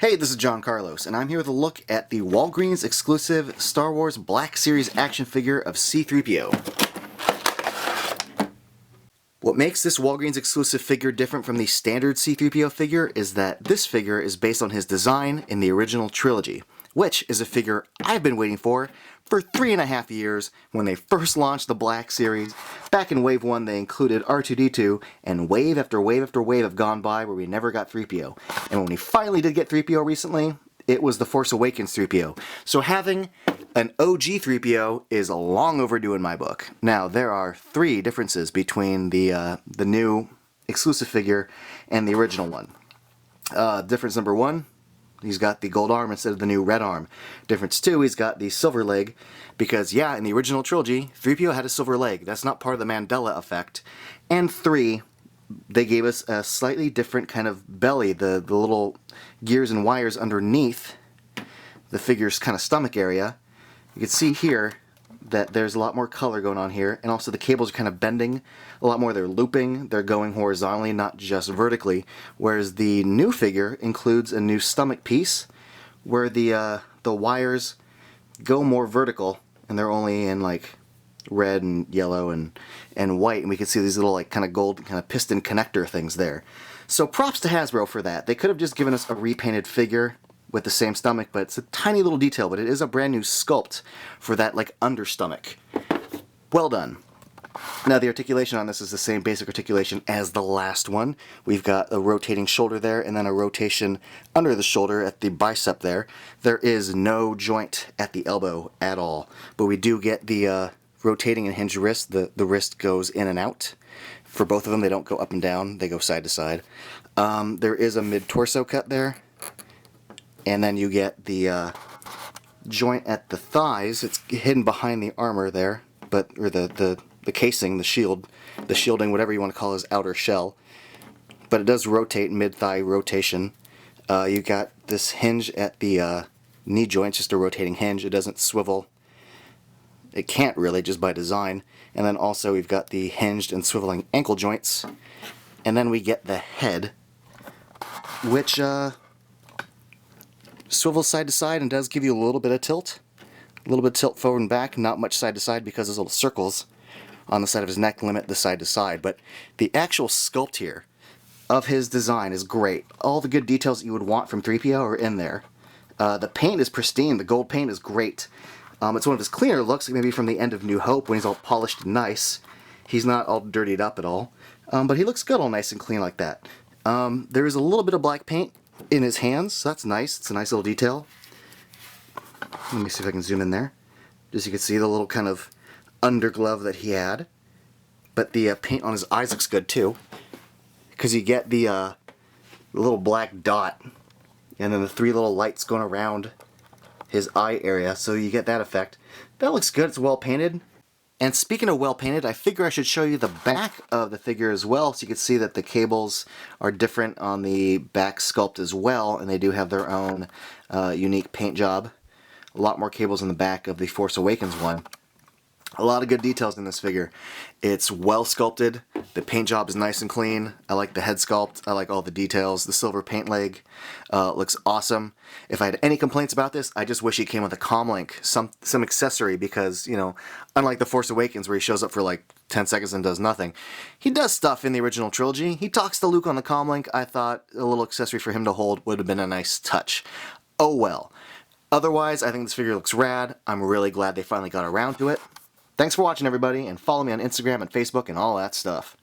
Hey, this is John Carlos, and I'm here with a look at the Wallgreens exclusive Star Wars Black Series action figure of C-3PO. What makes this Wallgreens exclusive figure different from the standard C-3PO figure is that this figure is based on his design in the original Trilogy, which is a figure I've been waiting for 3.5 years when they first launched the Black Series. Back in Wave 1 they included R2-D2, and wave after wave after wave have gone by where we never got 3PO. And when we finally did get 3PO recently, it was the Force Awakens 3PO. So having an OG 3PO is long overdue in my book. Now, there are 3 differences between the new exclusive figure and the original one. Difference number 1, he's got the gold arm instead of the new red arm. Difference 2, he's got the silver leg, because yeah, in the original Trilogy, 3PO had a silver leg. That's not part of the Mandela effect. And 3, they gave us a slightly different kind of belly, the little gears and wires underneath the figure's kind of stomach area. You can see here that there's a lot more color going on here, and also the cables are kind of bending a lot more. They're looping, they're going horizontally, not just vertically, whereas the new figure includes a new stomach piece where the wires go more vertical, and they're only in like red and yellow and white, and we can see these little like kind of gold kind of piston connector things there. So props to Hasbro for that. They could have just given us a repainted figure with the same stomach, but it's a tiny little detail, but it is a brand new sculpt for that like understomach. Well done. Now the articulation on this is the same basic articulation as the last one. We've got a rotating shoulder there, and then a rotation under the shoulder at the bicep there. There is no joint at the elbow at all, but we do get the rotating and hinged wrist. The wrist goes in and out. For both of them, they don't go up and down, they go side to side. There is a mid-torso cut there, and then you get the joint at the thighs. It's hidden behind the armor there, or the casing, the shielding, whatever you want to call his outer shell. But it does rotate, mid-thigh rotation. You got this hinge at the knee joint, just a rotating hinge. It doesn't swivel. It can't really, just by design. And then also we've got the hinged and swiveling ankle joints. And then we get the head, which swivels side to side and does give you a little bit of tilt. A little bit of tilt forward and back, not much side to side because those little circles on the side of his neck limit the side to side. But the actual sculpt here of his design is great. All the good details that you would want from 3PO are in there. The paint is pristine. The gold paint is great. It's one of his cleaner looks, maybe from the end of New Hope when he's all polished and nice. He's not all dirtied up at all. But he looks good all nice and clean like that. There is a little bit of black paint in his hands, so that's nice. It's a nice little detail. Let me see if I can zoom in there. Just so you can see the little kind of underglove that he had. But the paint on his eyes looks good too, because you get the little black dot and then the 3 little lights going around his eye area, so you get that effect. That looks good. It's well painted. And speaking of well painted, I figure I should show you the back of the figure as well, so you can see that the cables are different on the back sculpt as well, and they do have their own unique paint job. A lot more cables in the back of the Force Awakens one. A lot of good details in this figure. It's well sculpted. The paint job is nice and clean. I like the head sculpt. I like all the details. The silver paint leg looks awesome. If I had any complaints about this, I just wish he came with a comlink, some accessory, because, you know, unlike the Force Awakens where he shows up for like 10 seconds and does nothing, he does stuff in the original Trilogy. He talks to Luke on the comlink. I thought a little accessory for him to hold would have been a nice touch. Oh well. Otherwise, I think this figure looks rad. I'm really glad they finally got around to it. Thanks for watching, everybody, and follow me on Instagram and Facebook and all that stuff.